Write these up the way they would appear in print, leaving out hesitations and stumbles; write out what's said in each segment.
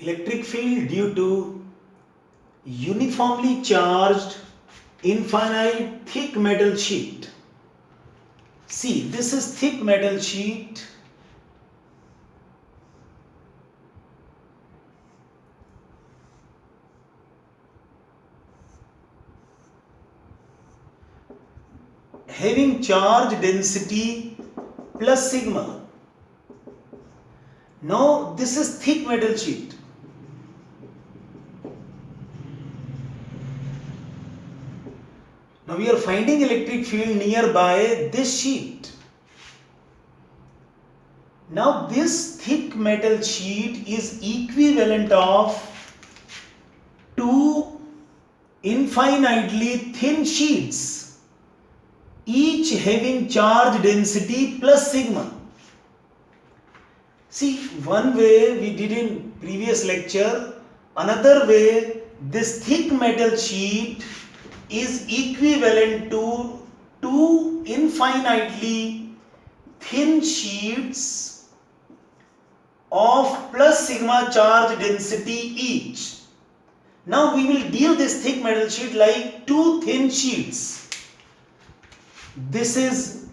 Electric field due to uniformly charged infinite thick metal sheet. See, this is thick metal sheet. Having charge density plus sigma. Now this is thick metal sheet. Now we are finding electric field nearby this sheet. Now this thick metal sheet is equivalent of two infinitely thin sheets, each having charge density plus sigma. See, one way we did in previous lecture, another way this thick metal sheet is equivalent to two infinitely thin sheets of plus sigma charge density each. Now we will deal this thick metal sheet like two thin sheets. This is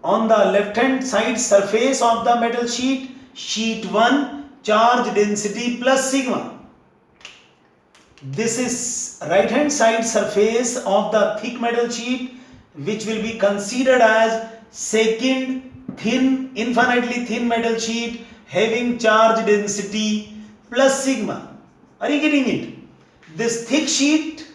on the left hand side surface of the metal sheet, sheet 1, charge density plus sigma. This is right hand side surface of the thick metal sheet, which will be considered as second thin, infinitely thin metal sheet having charge density plus sigma. Are you getting it? This thick sheet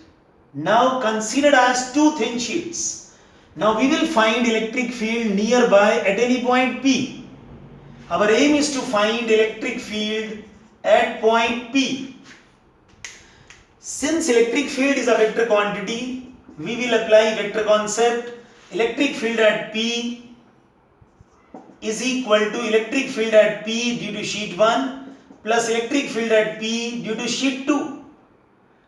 now considered as two thin sheets. Now we will find electric field nearby at any point P. Our aim is to find electric field at point P. Since electric field is a vector quantity, we will apply vector concept. Electric field at P is equal to electric field at P due to sheet 1 plus electric field at P due to sheet 2.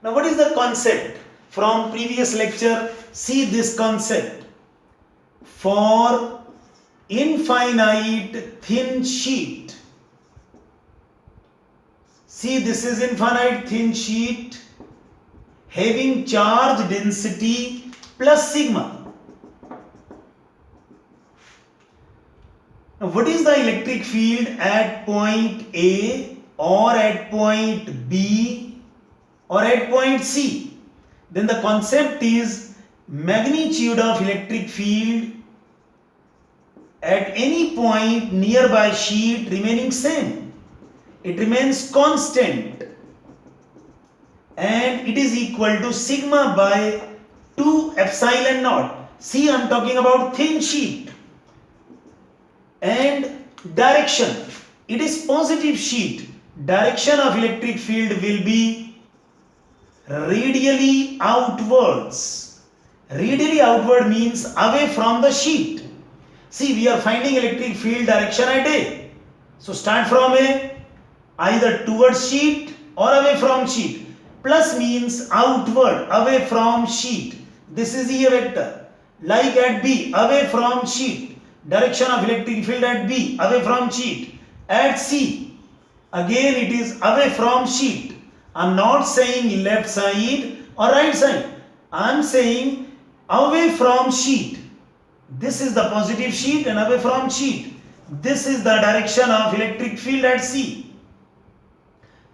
Now what is the concept? From previous lecture, see this concept. For infinite thin sheet, see this is infinite thin sheet having charge density plus sigma. Now what is the electric field at point A or at point B or at point C? Then the concept is magnitude of electric field at any point nearby sheet remaining same. It remains constant and it is equal to sigma by 2 epsilon naught. See, I am talking about thin sheet. And direction, it is positive sheet. Direction of electric field will be radially outwards. Radially outward means away from the sheet. See, we are finding electric field direction at A. So start from A, either towards sheet or away from sheet. Plus means outward, away from sheet. This is E vector. Like at B, away from sheet. Direction of electric field at B, away from sheet. At C, again it is away from sheet. I am not saying left side or right side. I am saying away from sheet. This is the positive sheet and away from sheet. This is the direction of electric field at C.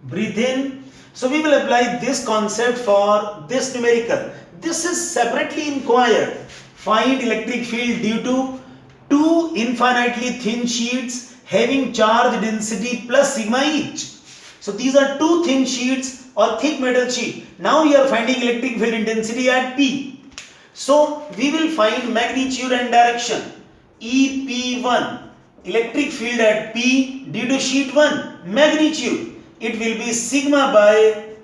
Breathe in. So we will apply this concept for this numerical. This is separately inquired. Find electric field due to two infinitely thin sheets having charge density plus sigma each. So these are two thin sheets or thick metal sheet. Now we are finding electric field intensity at P. So we will find magnitude and direction. EP1, electric field at P due to sheet 1, magnitude. It will be sigma by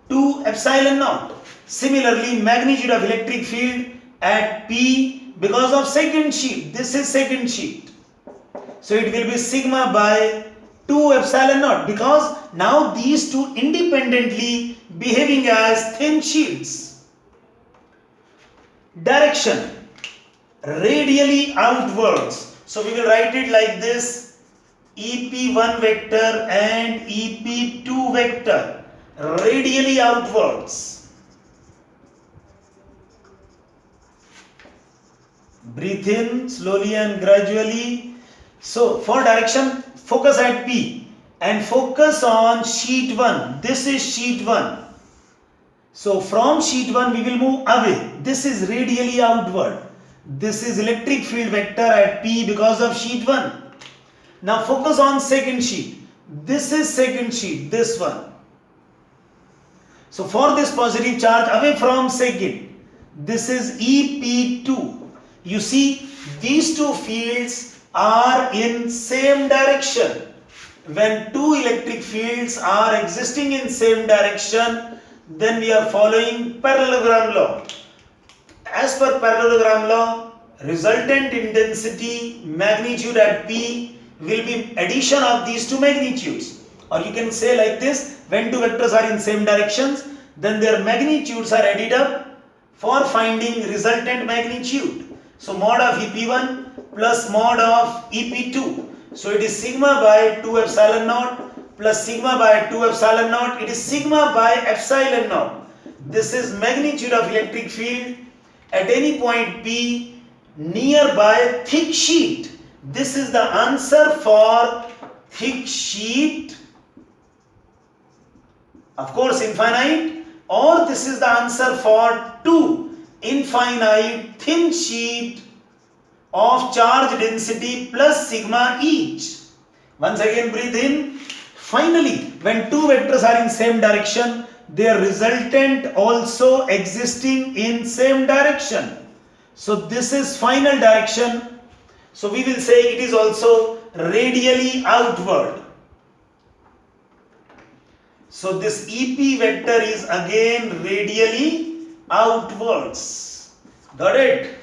2 epsilon naught. Similarly, magnitude of electric field at P because of second sheet. This is second sheet. So it will be sigma by 2 epsilon naught because now these two independently behaving as thin sheets. Direction, radially outwards. So we will write it like this. EP1 vector and EP2 vector radially outwards. Breathe in slowly and gradually. So for direction, focus at P and focus on sheet 1. This is sheet 1. So from sheet 1 we will move away. This is radially outward. This is electric field vector at P because of sheet 1. Now focus on second sheet. This is second sheet, this one. So for this positive charge away from second, this is EP2. You see, these two fields are in same direction. When two electric fields are existing in same direction, then we are following parallelogram law. As per parallelogram law, resultant intensity magnitude at P will be addition of these two magnitudes. Or you can say like this, when two vectors are in same directions, then their magnitudes are added up for finding resultant magnitude. So mod of EP1 plus mod of EP2. So it is sigma by 2 epsilon naught plus sigma by 2 epsilon naught. It is sigma by epsilon naught. This is magnitude of electric field at any point P nearby thick sheet. This is the answer for thick sheet, of course infinite, or this is the answer for 2 infinite thin sheet of charge density plus sigma each. Once again breathe in. Finally, when two vectors are in same direction, their resultant also existing in same direction. So this is final direction. So we will say it is also radially outward. So this EP vector is again radially outwards. Got it?